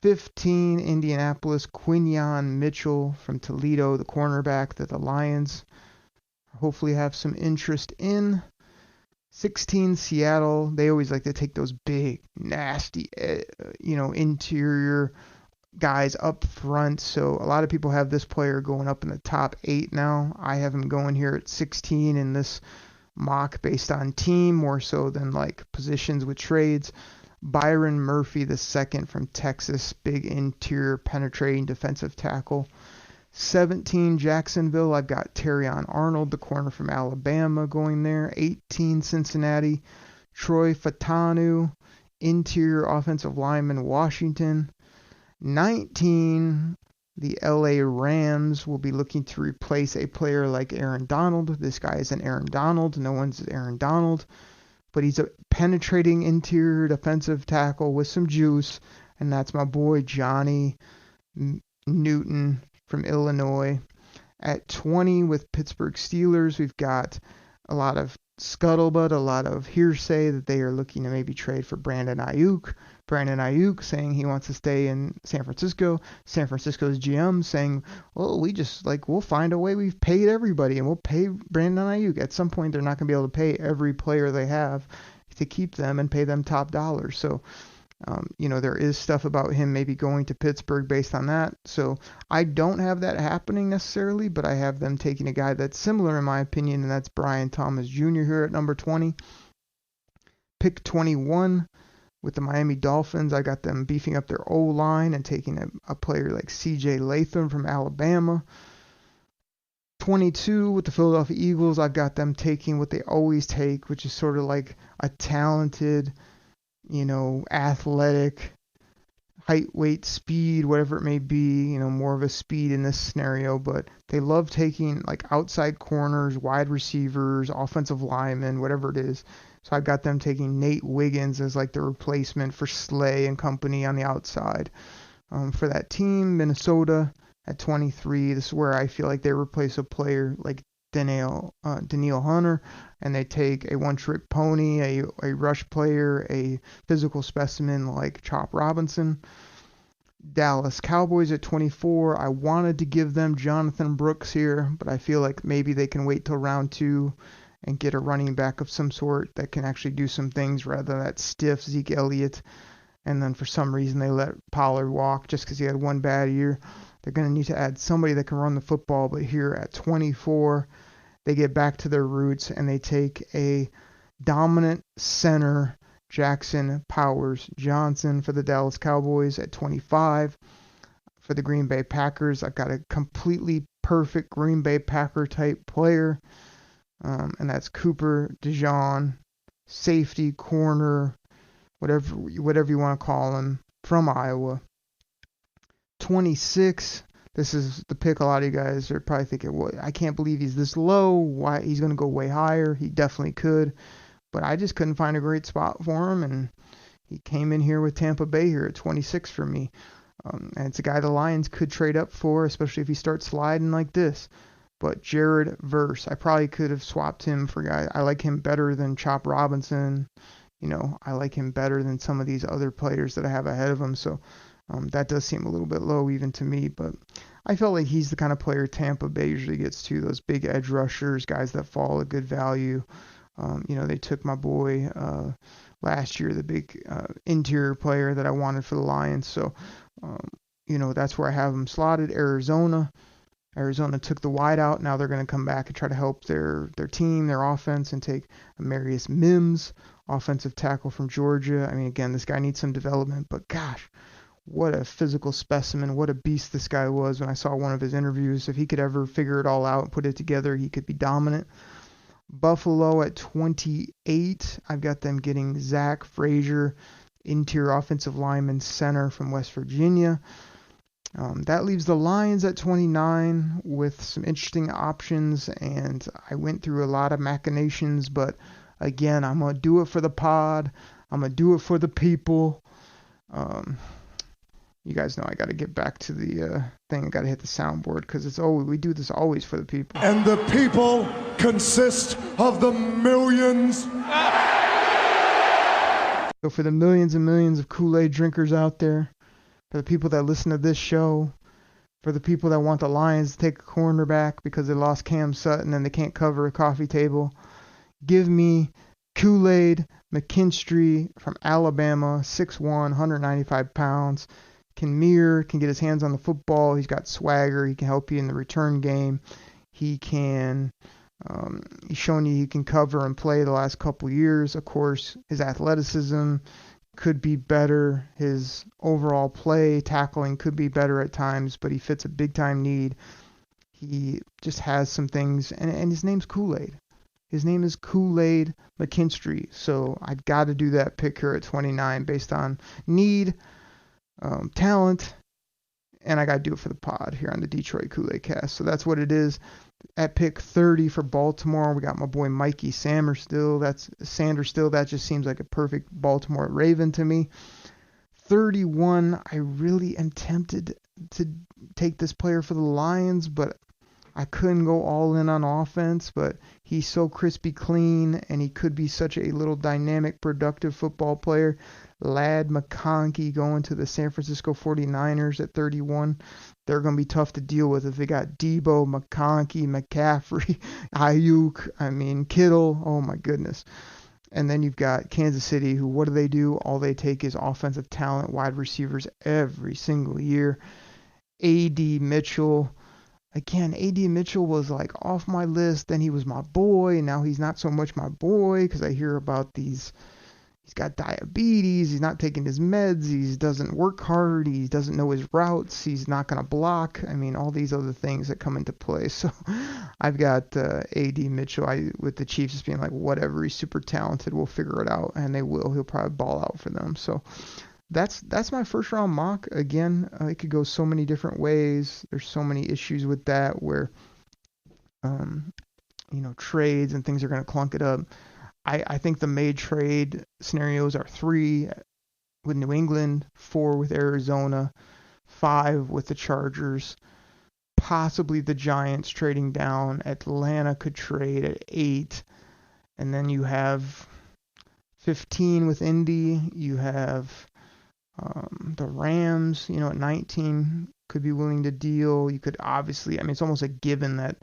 15, Indianapolis, Quinyon Mitchell from Toledo, the cornerback that the Lions hopefully have some interest in. 16, Seattle. They always like to take those big, nasty, interior guys up front. So a lot of people have this player going up in the top 8 now. I have him going here at 16 in this mock based on team more so than like positions with trades. Byron Murphy, the second from Texas, big interior penetrating defensive tackle. 17, Jacksonville, I've got Terrion Arnold, the corner from Alabama, going there. 18, Cincinnati, Troy Fatanu, interior offensive lineman, Washington. 19, the LA Rams will be looking to replace a player like Aaron Donald. This guy isn't Aaron Donald. No one's Aaron Donald. But he's a penetrating interior defensive tackle with some juice, and that's my boy Johnny Newton from Illinois. At 20 with Pittsburgh Steelers, we've got a lot of scuttlebutt, a lot of hearsay that they are looking to maybe trade for Brandon Ayuk. Brandon Ayuk saying he wants to stay in San Francisco. San Francisco's GM saying, well, we'll find a way. We've paid everybody and we'll pay Brandon Ayuk. At some point, they're not going to be able to pay every player they have to keep them and pay them top dollar. So, there is stuff about him maybe going to Pittsburgh based on that. So I don't have that happening necessarily, but I have them taking a guy that's similar in my opinion, and that's Brian Thomas Jr. here at number 20. Pick 21 with the Miami Dolphins. I got them beefing up their O-line and taking a player like CJ Latham from Alabama. 22 with the Philadelphia Eagles. I've got them taking what they always take, which is sort of like a talented, athletic, height, weight, speed, whatever it may be, more of a speed in this scenario, but they love taking like outside corners, wide receivers, offensive linemen, whatever it is. So I've got them taking Nate Wiggins as like the replacement for Slay and company on the outside. For that team, Minnesota at 23, this is where I feel like they replace a player like Danielle Hunter, and they take a one-trick pony, a rush player, a physical specimen like Chop Robinson. Dallas Cowboys at 24, I wanted to give them Jonathan Brooks here, but I feel like maybe they can wait till round 2 and get a running back of some sort that can actually do some things rather than that stiff Zeke Elliott. And then for some reason they let Pollard walk just because he had one bad year. They're going to need to add somebody that can run the football, but here at 24, they get back to their roots and they take a dominant center, Jackson Powers Johnson, for the Dallas Cowboys at 25. For the Green Bay Packers, I've got a completely perfect Green Bay Packer type player, and that's Cooper DeJean, safety, corner, whatever you want to call him, from Iowa. 26, this is the pick a lot of you guys are probably thinking, well, I can't believe he's this low. Why? He's going to go way higher. He definitely could, but I just couldn't find a great spot for him, and he came in here with Tampa Bay here at 26 for me. And it's a guy the Lions could trade up for, especially if he starts sliding like this. But Jared Verse, I probably could have swapped him for a guy. I like him better than Chop Robinson. I like him better than some of these other players that I have ahead of him. So that does seem a little bit low even to me. But I felt like he's the kind of player Tampa Bay usually gets to, those big edge rushers, guys that fall at good value. They took my boy last year, the big interior player that I wanted for the Lions. So, that's where I have him slotted. Arizona took the wide out. Now they're going to come back and try to help their team, their offense, and take Amarius Mims, offensive tackle from Georgia. I mean, again, this guy needs some development, but gosh, what a physical specimen, what a beast this guy was when I saw one of his interviews. If he could ever figure it all out and put it together, he could be dominant. Buffalo at 28, I've got them getting Zach Frazier, interior offensive lineman center from West Virginia. That leaves the Lions at 29 with some interesting options, and I went through a lot of machinations, but again, I'm going to do it for the pod. I'm going to do it for the people. You guys know I got to get back to the thing. I got to hit the soundboard because we do this always for the people. And the people consist of the millions. So for the millions and millions of Kool-Aid drinkers out there, for the people that listen to this show, for the people that want the Lions to take a cornerback because they lost Cam Sutton and they can't cover a coffee table, give me Kool-Aid McKinstry from Alabama, 6'1", 195 pounds. Can get his hands on the football. He's got swagger. He can help you in the return game. He's shown you he can cover and play the last couple years. Of course, his athleticism could be better. His overall play, tackling could be better at times, but he fits a big-time need. He just has some things, and his name's Kool-Aid. His name is Kool-Aid McKinstry, so I've got to do that pick here at 29 based on need, talent, and I got to do it for the pod here on the Detroit Koolaid Cast. So that's what it is. At pick 30 for Baltimore, we got my boy Mikey Sanders still. That just seems like a perfect Baltimore Raven to me. 31, I really am tempted to take this player for the Lions, but I couldn't go all in on offense, but he's so crispy clean, and he could be such a little dynamic, productive football player. Lad McConkey going to the San Francisco 49ers at 31. They're going to be tough to deal with if they got Debo, McConkey, McCaffrey, Ayuk, Kittle. Oh, my goodness. And then you've got Kansas City, who, what do? All they take is offensive talent, wide receivers every single year. A.D. Mitchell. Again, A.D. Mitchell was like off my list. Then he was my boy, and now he's not so much my boy because I hear about these. He's got diabetes. He's not taking his meds. He doesn't work hard. He doesn't know his routes. He's not going to block. All these other things that come into play. So I've got A.D. Mitchell with the Chiefs just being like, whatever, he's super talented. We'll figure it out. And they will. He'll probably ball out for them. So that's my first round mock. Again, it could go so many different ways. There's so many issues with that where, trades and things are going to clunk it up. I think the made trade scenarios are 3 with New England, 4 with Arizona, 5 with the Chargers, possibly the Giants trading down. Atlanta could trade at 8. And then you have 15 with Indy. You have the Rams, at 19 could be willing to deal. You could obviously, it's almost a given that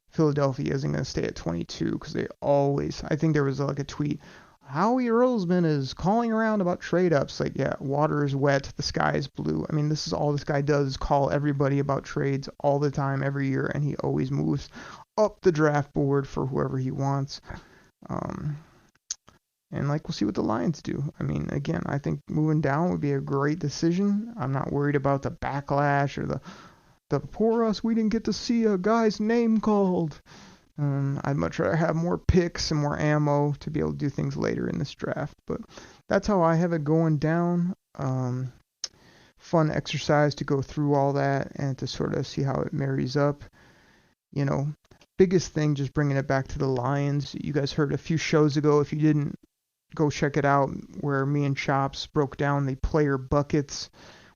Philadelphia isn't going to stay at 22 because they always, I think there was like a tweet, Howie Roseman is calling around about trade ups. Like, yeah, water is wet, the sky is blue. This is all this guy does is call everybody about trades all the time, every year, and he always moves up the draft board for whoever he wants. And we'll see what the Lions do. Again, I think moving down would be a great decision. I'm not worried about the backlash or the poor us, we didn't get to see a guy's name called. I'd much rather have more picks and more ammo to be able to do things later in this draft. But that's how I have it going down. Fun exercise to go through all that and to sort of see how it marries up. Biggest thing, just bringing it back to the Lions. You guys heard a few shows ago. If you didn't, go check it out, where me and Chops broke down the player buckets,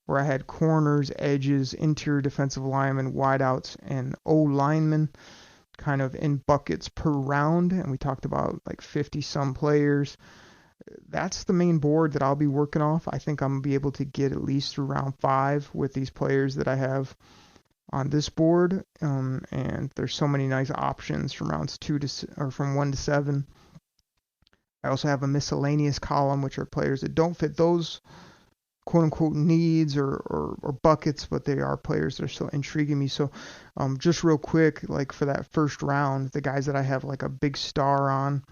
where I had corners, edges, interior defensive linemen, wideouts, and O-linemen kind of in buckets per round. And we talked about 50-some players. That's the main board that I'll be working off. I think I'm going to be able to get at least through round 5 with these players that I have on this board. And there's so many nice options from rounds from 1 to 7. I also have a miscellaneous column, which are players that don't fit those quote-unquote needs or buckets, but they are players that are still intriguing me. So just real quick, for that first round, the guys that I have a big star on,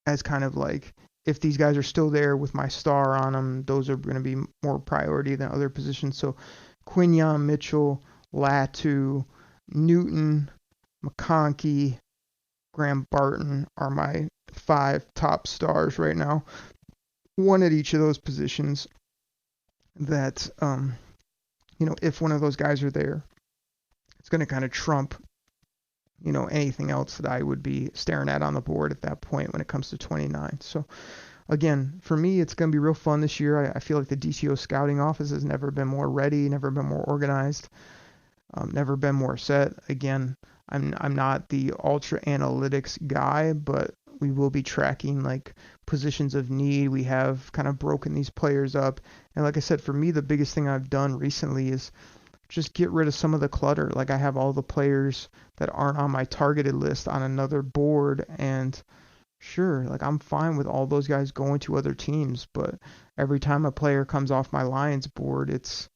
as kind of if these guys are still there with my star on them, those are going to be more priority than other positions. So Quinyon Mitchell, Latu, Newton, McConkey, Graham Barton are my 5 top stars right now. One at each of those positions that, if one of those guys are there, it's going to kind of trump, anything else that I would be staring at on the board at that point when it comes to 29. So, again, for me, it's going to be real fun this year. I feel like the DCO scouting office has never been more ready, never been more organized, never been more set. Again, I'm not the ultra analytics guy, but we will be tracking positions of need. We have kind of broken these players up. And like I said, for me, the biggest thing I've done recently is just get rid of some of the clutter. I have all the players that aren't on my targeted list on another board. And sure, I'm fine with all those guys going to other teams. But every time a player comes off my Lions board, it's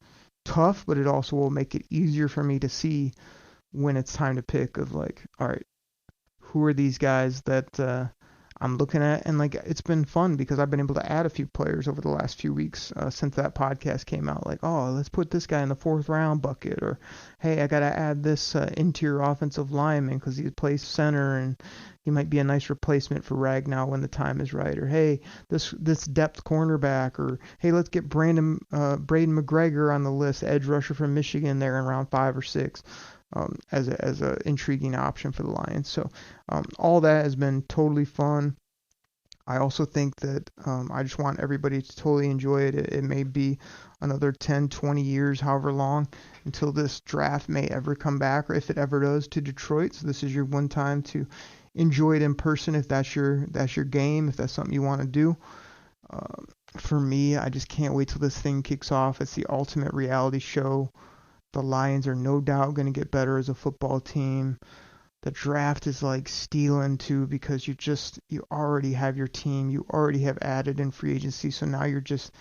tough, but it also will make it easier for me to see when it's time to pick of all right, who are these guys that I'm looking at? And it's been fun because I've been able to add a few players over the last few weeks since that podcast came out. Let's put this guy in the 4th round bucket, or hey, I got to add this interior offensive lineman because he plays center and he might be a nice replacement for Ragnow when the time is right, or hey, this depth cornerback, or hey, let's get Braden McGregor on the list, edge rusher from Michigan there in round 5 or 6. As a intriguing option for the Lions. So all that has been totally fun. I also think that I just want everybody to totally enjoy it. It may be another 10, 20 years, however long, until this draft may ever come back, or if it ever does, to Detroit. So this is your one time to enjoy it in person if that's your game, if that's something you want to do. For me, I just can't wait till this thing kicks off. It's the ultimate reality show. The Lions are no doubt going to get better as a football team. The draft is stealing too, because you already have your team. You already have added in free agency. So now you're just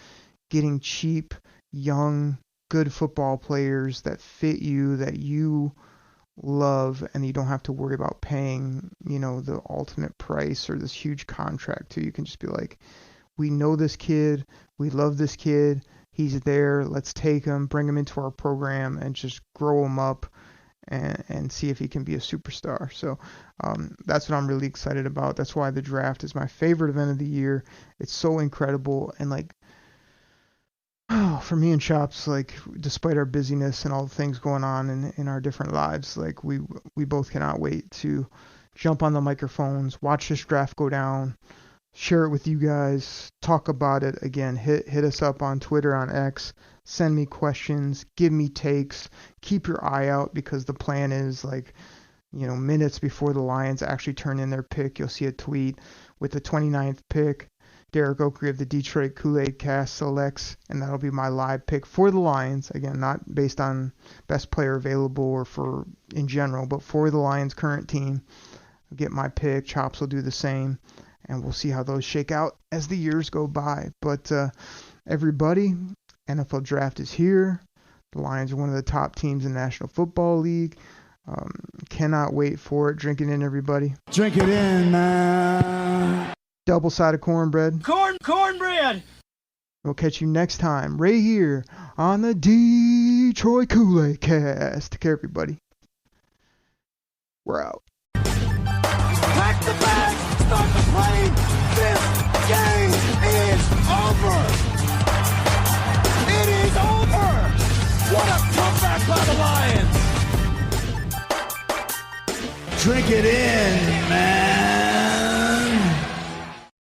getting cheap, young, good football players that fit you, that you love, and you don't have to worry about paying, the ultimate price or this huge contract too. You can just be we know this kid. We love this kid. He's there. Let's take him, bring him into our program, and just grow him up and see if he can be a superstar. So that's what I'm really excited about. That's why the draft is my favorite event of the year. It's so incredible, and like, for me and Chops, like, despite our busyness and all the things going on in our different lives, like, we both cannot wait to jump on the microphones, watch this draft go down, share it with you guys, talk about it. Again, hit us up on Twitter, on X, send me questions, give me takes, keep your eye out, because the plan is, like, you know, minutes before the Lions actually turn in their pick, you'll see a tweet with the 29th pick. Derek Oakley of the Detroit Koolaid Cast selects, and that'll be my live pick for the Lions. Again, not based on best player available or for in general, but for the Lions' current team. I'll get my pick. Chops will do the same, and we'll see how those shake out as the years go by. But everybody, NFL Draft is here. The Lions are one of the top teams in the National Football League. Cannot wait for it. Drink it in, everybody. Drink it in, man. Double-sided cornbread. Cornbread. We'll catch you next time right here on the Detroit Koolaid Cast. Take care, everybody. We're out. Pack the bags. Start the plane. This game is over. It is over. What a comeback by the Lions. Drink it in, man.